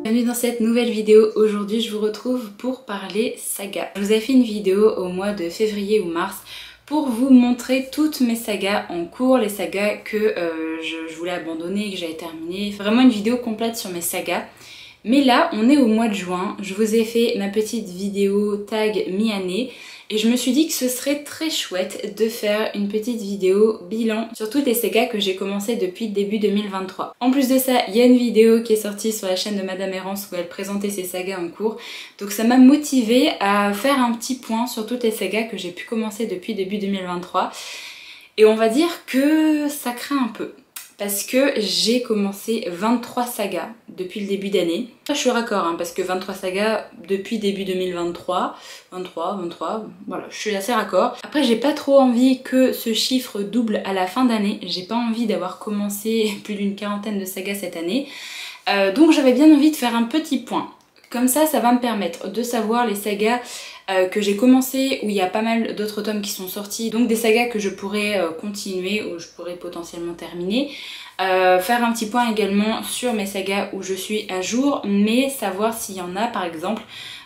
Bienvenue dans cette nouvelle vidéo. Aujourd'hui je vous retrouve pour parler saga. Je vous ai fait une vidéo au mois de février ou mars pour vous montrer toutes mes sagas en cours, les sagas que je voulais abandonner et que j'avais terminé. Vraiment une vidéo complète sur mes sagas. Mais là on est au mois de juin, je vous ai fait ma petite vidéo tag mi-année et je me suis dit que ce serait très chouette de faire une petite vidéo bilan sur toutes les sagas que j'ai commencé depuis début 2023. En plus de ça, il y a une vidéo qui est sortie sur la chaîne de Madame Errance où elle présentait ses sagas en cours. Donc ça m'a motivée à faire un petit point sur toutes les sagas que j'ai pu commencer depuis début 2023. Et on va dire que ça craint un peu. Parce que j'ai commencé 23 sagas depuis le début d'année. Je suis raccord parce que 23 sagas depuis début 2023, 23, voilà, je suis assez raccord. Après j'ai pas trop envie que ce chiffre double à la fin d'année, j'ai pas envie d'avoir commencé plus d'une quarantaine de sagas cette année. Donc j'avais bien envie de faire un petit point. Comme ça va me permettre de savoir les sagas que j'ai commencé, où il y a pas mal d'autres tomes qui sont sortis, donc des sagas que je pourrais continuer ou je pourrais potentiellement terminer. Faire un petit point également sur mes sagas où je suis à jour, mais savoir s'il y en a par exemple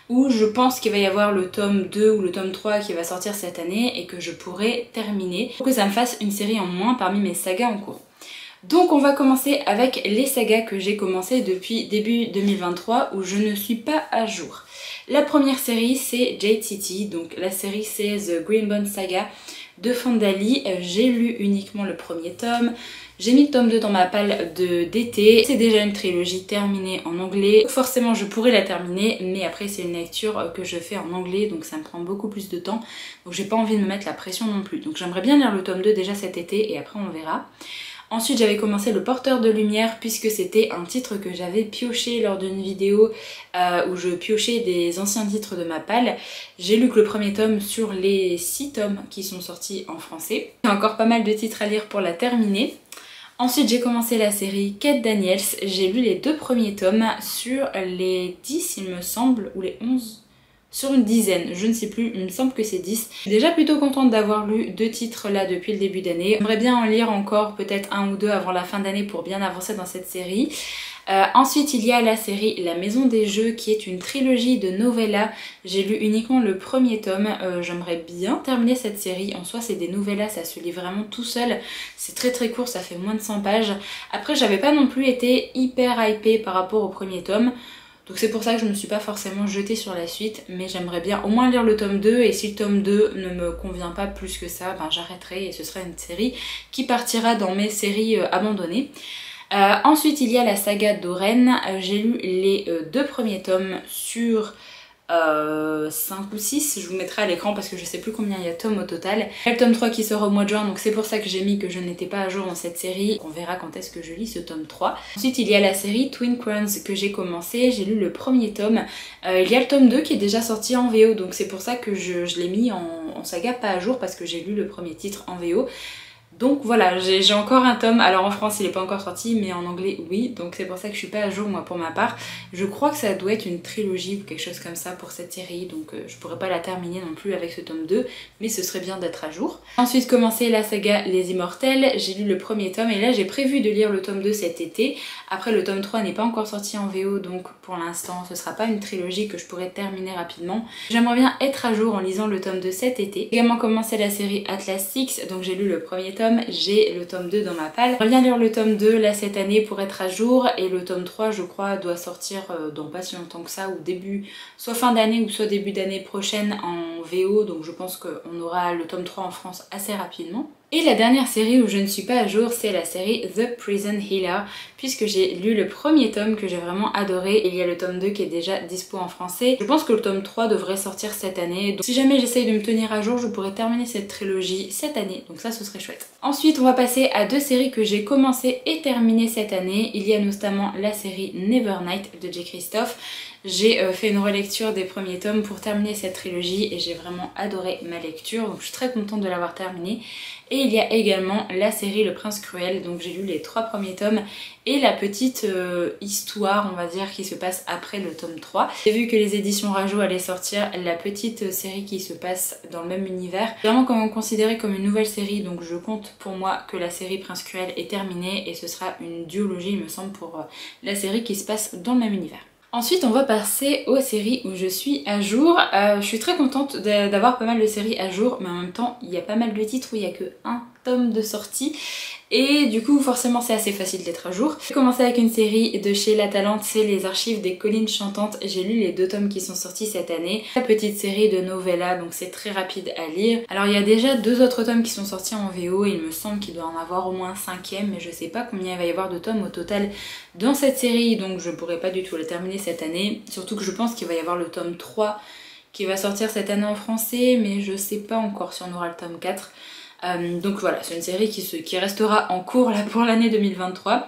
où je pense qu'il va y avoir le tome 2 ou le tome 3 qui va sortir cette année et que je pourrais terminer pour que ça me fasse une série en moins parmi mes sagas en cours. Donc on va commencer avec les sagas que j'ai commencé depuis début 2023 où je ne suis pas à jour. La première série c'est Jade City, donc la série c'est The Greenbone Saga de Fandali. J'ai lu uniquement le premier tome, j'ai mis le tome 2 dans ma palle d'été. C'est déjà une trilogie terminée en anglais, forcément je pourrais la terminer mais après c'est une lecture que je fais en anglais donc ça me prend beaucoup plus de temps, donc j'ai pas envie de me mettre la pression non plus. Donc j'aimerais bien lire le tome 2 déjà cet été et après on verra. Ensuite j'avais commencé Le Porteur de Lumière puisque c'était un titre que j'avais pioché lors d'une vidéo où je piochais des anciens titres de ma palle. J'ai lu que le premier tome sur les 6 tomes qui sont sortis en français. Il y a encore pas mal de titres à lire pour la terminer. Ensuite j'ai commencé la série Kate Daniels, j'ai lu les 2 premiers tomes sur les 10 il me semble, ou les 11 sur une dizaine, je ne sais plus, il me semble que c'est 10. Je suis déjà plutôt contente d'avoir lu 2 titres là depuis le début d'année. J'aimerais bien en lire encore peut-être 1 ou 2 avant la fin d'année pour bien avancer dans cette série. Ensuite il y a la série La Maison des Jeux qui est une trilogie de novellas. J'ai lu uniquement le premier tome, j'aimerais bien terminer cette série. En soi c'est des novellas, ça se lit vraiment tout seul, c'est très court, ça fait moins de 100 pages. Après j'avais pas non plus été hyper hypée par rapport au premier tome. Donc c'est pour ça que je ne me suis pas forcément jetée sur la suite, mais j'aimerais bien au moins lire le tome 2 et si le tome 2 ne me convient pas plus que ça, ben j'arrêterai et ce sera une série qui partira dans mes séries abandonnées. Ensuite il y a la saga d'Oren, j'ai lu les 2 premiers tomes sur 5 ou 6, je vous mettrai à l'écran parce que je sais plus combien il y a de tomes au total. Il y a le tome 3 qui sort au mois de juin donc c'est pour ça que j'ai mis que je n'étais pas à jour dans cette série. On verra quand est-ce que je lis ce tome 3. Ensuite il y a la série Twin Crowns que j'ai commencé, j'ai lu le premier tome. Il y a le tome 2 qui est déjà sorti en VO donc c'est pour ça que je l'ai mis en saga pas à jour parce que j'ai lu le premier titre en VO. Donc voilà, j'ai encore un tome, alors en France il n'est pas encore sorti mais en anglais oui, donc c'est pour ça que je suis pas à jour moi pour ma part. Je crois que ça doit être une trilogie ou quelque chose comme ça pour cette série, donc je pourrais pas la terminer non plus avec ce tome 2, mais ce serait bien d'être à jour. Ensuite commencer la saga Les Immortels, j'ai lu le premier tome et là j'ai prévu de lire le tome 2 cet été. Après le tome 3 n'est pas encore sorti en VO donc pour l'instant ce sera pas une trilogie que je pourrais terminer rapidement. J'aimerais bien être à jour en lisant le tome 2 cet été. J'ai également commencé la série Atlas Six, donc j'ai lu le premier tome. J'ai le tome 2 dans ma palle. J'aimerais bien lire le tome 2 là cette année pour être à jour et le tome 3 je crois doit sortir dans pas si longtemps que ça ou début, soit fin d'année ou soit début d'année prochaine en VO donc je pense qu'on aura le tome 3 en France assez rapidement. Et la dernière série où je ne suis pas à jour c'est la série The Prison Healer puisque j'ai lu le premier tome que j'ai vraiment adoré et il y a le tome 2 qui est déjà dispo en français. Je pense que le tome 3 devrait sortir cette année donc si jamais j'essaye de me tenir à jour je pourrais terminer cette trilogie cette année donc ça ce serait chouette. Ensuite on va passer à 2 séries que j'ai commencé et terminées cette année. Il y a notamment la série Nevernight de J. Christophe. j'ai fait une relecture des premiers tomes pour terminer cette trilogie et j'ai vraiment adoré ma lecture, donc je suis très contente de l'avoir terminée. Et il y a également la série Le Prince Cruel, donc j'ai lu les 3 premiers tomes et la petite histoire, on va dire, qui se passe après le tome 3. J'ai vu que les éditions Rajo allaient sortir la petite série qui se passe dans le même univers. Vraiment considérée comme une nouvelle série, donc je compte pour moi que la série Prince Cruel est terminée et ce sera une duologie, il me semble, pour la série qui se passe dans le même univers. Ensuite on va passer aux séries où je suis à jour. Je suis très contente d'avoir pas mal de séries à jour, mais en même temps il y a pas mal de titres où il n'y a que un tome de sortie et du coup forcément c'est assez facile d'être à jour. J'ai commencé avec une série de chez La Talente, c'est Les Archives des Collines Chantantes. J'ai lu les 2 tomes qui sont sortis cette année. La petite série de novella, donc c'est très rapide à lire. Alors il y a déjà 2 autres tomes qui sont sortis en VO, il me semble qu'il doit en avoir au moins un 5e, mais je sais pas combien il va y avoir de tomes au total dans cette série, donc je pourrais pas du tout la terminer cette année. Surtout que je pense qu'il va y avoir le tome 3 qui va sortir cette année en français, mais je sais pas encore si on aura le tome 4. Donc voilà, c'est une série qui restera en cours là pour l'année 2023.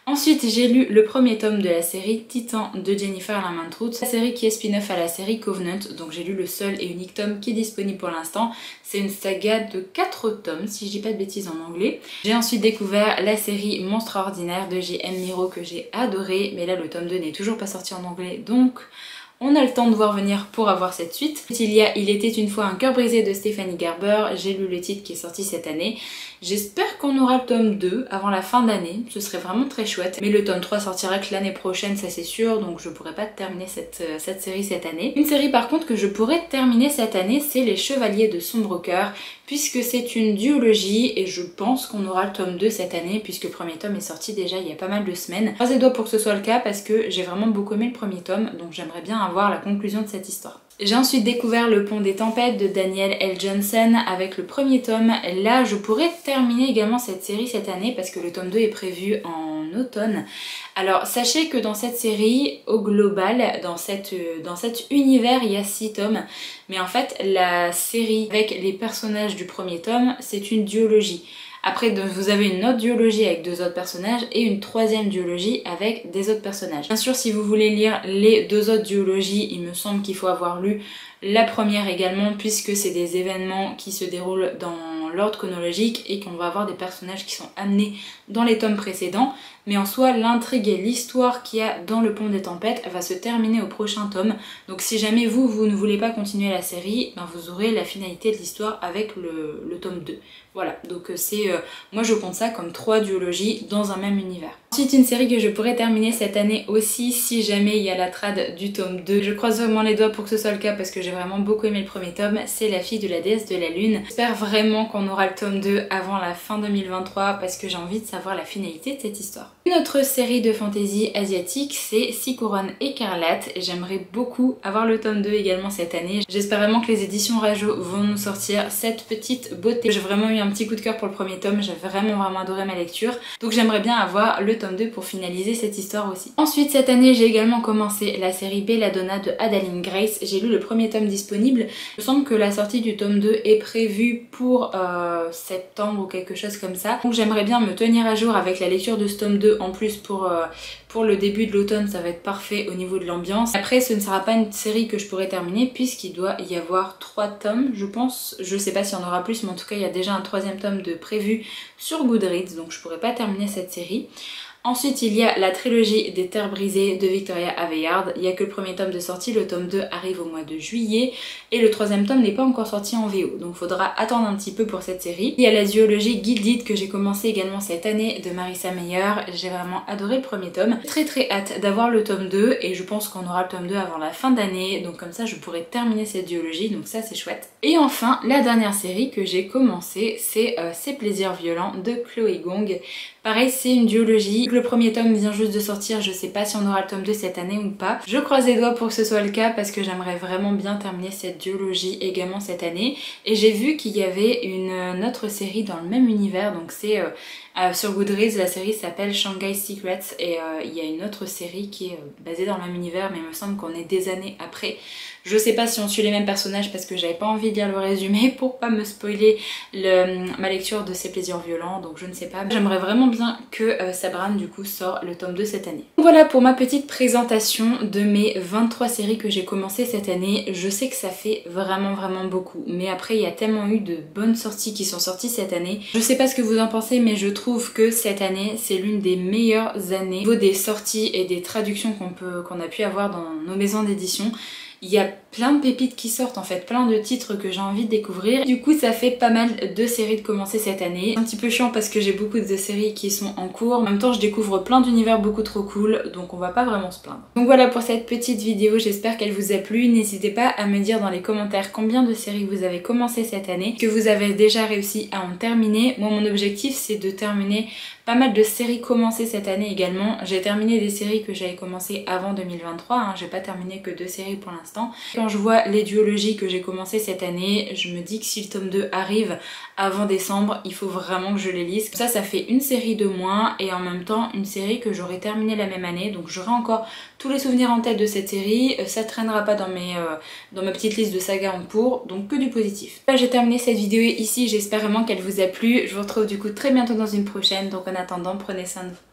Ensuite, j'ai lu le premier tome de la série Titan de Jennifer Larmantrouth, la série qui est spin-off à la série Covenant, donc j'ai lu le seul et unique tome qui est disponible pour l'instant. C'est une saga de 4 tomes, si je dis pas de bêtises en anglais. J'ai ensuite découvert la série Monstre Ordinaire de J.M. Miro que j'ai adoré, mais là le tome 2 n'est toujours pas sorti en anglais, donc on a le temps de voir venir pour avoir cette suite. Il y a Il était une fois un cœur brisé de Stéphanie Gerber, j'ai lu le titre qui est sorti cette année. J'espère qu'on aura le tome 2 avant la fin d'année, ce serait vraiment très chouette. Mais le tome 3 sortira que l'année prochaine, ça c'est sûr, donc je pourrais pas terminer cette série cette année. Une série par contre que je pourrais terminer cette année, c'est Les Chevaliers de Sombre Cœur, puisque c'est une duologie et je pense qu'on aura le tome 2 cette année, puisque le premier tome est sorti déjà il y a pas mal de semaines. Croisez les doigts pour que ce soit le cas parce que j'ai vraiment beaucoup aimé le premier tome, donc j'aimerais bien avoir la conclusion de cette histoire. J'ai ensuite découvert Le Pont des Tempêtes de Daniel L. Johnson avec le premier tome. Là, je pourrais terminer également cette série cette année parce que le tome 2 est prévu en automne. Alors, sachez que dans cette série, au global, dans cet univers, il y a 6 tomes. Mais en fait, la série avec les personnages du premier tome, c'est une duologie. Après, vous avez une autre duologie avec 2 autres personnages et une 3e duologie avec des autres personnages. Bien sûr, si vous voulez lire les 2 autres duologies, il me semble qu'il faut avoir lu la première également, puisque c'est des événements qui se déroulent dans l'ordre chronologique et qu'on va avoir des personnages qui sont amenés dans les tomes précédents. Mais en soi, l'intrigue et l'histoire qu'il y a dans Le Pont des Tempêtes va se terminer au prochain tome. Donc si jamais vous ne voulez pas continuer la série, ben vous aurez la finalité de l'histoire avec le tome 2. Voilà, donc moi je compte ça comme 3 duologies dans un même univers. Ensuite, une série que je pourrais terminer cette année aussi si jamais il y a la trad du tome 2. Je croise vraiment les doigts pour que ce soit le cas parce que j'ai vraiment beaucoup aimé le premier tome, c'est La Fille de la déesse de la lune. J'espère vraiment qu'on aura le tome 2 avant la fin 2023 parce que j'ai envie de savoir la finalité de cette histoire. Une autre série de fantasy asiatique, c'est Six Couronnes écarlates. J'aimerais beaucoup avoir le tome 2 également cette année. J'espère vraiment que les éditions Rajo vont nous sortir cette petite beauté. J'ai vraiment eu un petit coup de cœur pour le premier tome, j'ai vraiment adoré ma lecture. Donc j'aimerais bien avoir le tome 2 pour finaliser cette histoire aussi. Ensuite, cette année, j'ai également commencé la série Belladonna de Adaline Grace. J'ai lu le premier tome disponible. Il me semble que la sortie du tome 2 est prévue pour septembre ou quelque chose comme ça. Donc j'aimerais bien me tenir à jour avec la lecture de ce tome 2 en plus pour le début de l'automne, ça va être parfait au niveau de l'ambiance. Après, ce ne sera pas une série que je pourrai terminer puisqu'il doit y avoir 3 tomes, je pense. Je sais pas s'il y en aura plus, mais en tout cas, il y a déjà un 3e tome de prévu sur Goodreads, donc je pourrais pas terminer cette série. Ensuite, il y a la trilogie des Terres brisées de Victoria Aveyard. Il n'y a que le premier tome de sortie, le tome 2 arrive au mois de juillet et le 3e tome n'est pas encore sorti en VO, donc il faudra attendre un petit peu pour cette série. Il y a la duologie Gilded que j'ai commencé également cette année de Marissa Meyer. J'ai vraiment adoré le premier tome. Très hâte d'avoir le tome 2 et je pense qu'on aura le tome 2 avant la fin d'année, donc comme ça je pourrai terminer cette duologie, donc ça c'est chouette. Et enfin, la dernière série que j'ai commencé, c'est Ces plaisirs violents de Chloé Gong. Pareil, c'est une duologie. Le premier tome vient juste de sortir, je sais pas si on aura le tome 2 cette année ou pas. Je croise les doigts pour que ce soit le cas parce que j'aimerais vraiment bien terminer cette duologie également cette année. Et j'ai vu qu'il y avait une autre série dans le même univers, donc c'est sur Goodreads, la série s'appelle Shanghai Secrets et il y a une autre série qui est basée dans le même univers, mais il me semble qu'on est des années après. Je sais pas si on suit les mêmes personnages parce que j'avais pas envie de lire le résumé pour pas me spoiler ma lecture de Ses plaisirs violents, donc je ne sais pas. J'aimerais vraiment bien que Sabran du coup sort le tome 2 cette année. Voilà pour ma petite présentation de mes 23 séries que j'ai commencé cette année. Je sais que ça fait vraiment beaucoup, mais après il y a tellement eu de bonnes sorties qui sont sorties cette année. Je sais pas ce que vous en pensez, mais je trouve que cette année c'est l'une des meilleures années au niveau des sorties et des traductions qu'on a pu avoir dans nos maisons d'édition. Il y a plein de pépites qui sortent en fait, plein de titres que j'ai envie de découvrir. Du coup ça fait pas mal de séries de commencer cette année. Un petit peu chiant parce que j'ai beaucoup de séries qui sont en cours. En même temps je découvre plein d'univers beaucoup trop cool, donc on va pas vraiment se plaindre. Donc voilà pour cette petite vidéo, j'espère qu'elle vous a plu. N'hésitez pas à me dire dans les commentaires combien de séries vous avez commencé cette année, que vous avez déjà réussi à en terminer. Moi mon objectif c'est de terminer pas mal de séries commencées cette année également. J'ai terminé des séries que j'avais commencées avant 2023, hein. J'ai pas terminé que 2 séries pour l'instant. Quand je vois les duologies que j'ai commencées cette année, je me dis que si le tome 2 arrive avant décembre, il faut vraiment que je les lise. Ça fait une série de moins et en même temps une série que j'aurai terminée la même année, donc j'aurai encore tous les souvenirs en tête de cette série. Ça traînera pas dans ma petite liste de sagas en cours, donc que du positif. Là j'ai terminé cette vidéo ici, j'espère vraiment qu'elle vous a plu. Je vous retrouve du coup très bientôt dans une prochaine, donc en attendant prenez soin de vous.